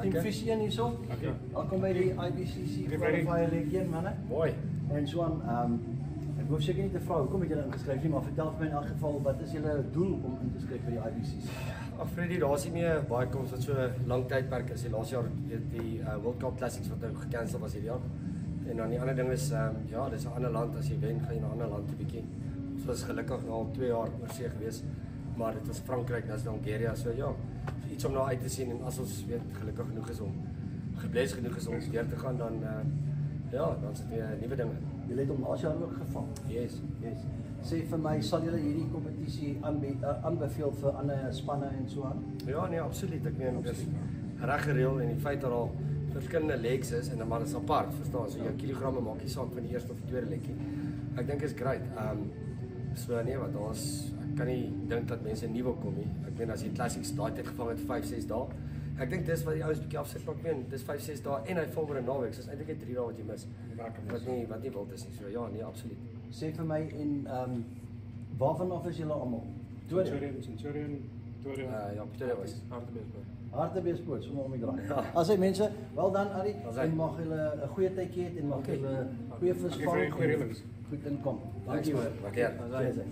Team Visie hier zo. Welkom bij die IBCC Qualifier League 1, mannen. Mooi. En Swan, ik hoef zeker niet te vragen, hoe kom je ingeschreven? Maar vertel me in elk geval, wat is jullie doel om in te schrijven bij die IBCC? Freddy, daar is nie meer baie kans wat so 'n lang tydperk is. Die laaste jaar die World Cup Classics wat nou gekansel was hierdie jaar. En dan die ander ding is ja, dis 'n ander land. As jy wen, gaan jy na 'n ander land 'n bietjie. Ons was gelukkig al 2 jaar oor see gewees, maar dit was Frankryk, dis Nigeria. So ja, iets om na uit te sien en as ons weet gelukkig genoeg is om gebless genoeg is om weer te gaan, dan ja, dan sit weer nuwe dinge. Jy het om laas jaar ook gevang. Yes. Sê vir my, sal julle hierdie kompetisie aanbeveel vir ander spanne en so aan? Ja, nee, absoluut. Ek meen dis reg gereël en die feit dat daar verskillende legs is en dan maar is apart, verstaan? So jou kilogramme maak nie saak van die eerste of die tweede lekkie. Ek dink is great. So nee, wat ons ek kan nie dink dat mense nie wil kom nie. Ek meen as jy classics daai tyd gevang het 5-6 dae. Ek dink dis wat die ouens bietjie afsit, maar ek meen dis 5-6 dae en hy val oor 'n naweek. So is eintlik net 3 dae wat jy mis. Wat nie wild is nie. So ja, nee, absoluut. Sê vir my en waarvan af is julle almal? Centurion, Ja, Pretoria was Hartbeespoort, sommer om die draai. As hy mense, wel dan Arie, en mag julle 'n goeie tydjie hê en mag julle goeie visvang. Goeie reëlings. Goed inkom. Dankie hoor. Waardeer.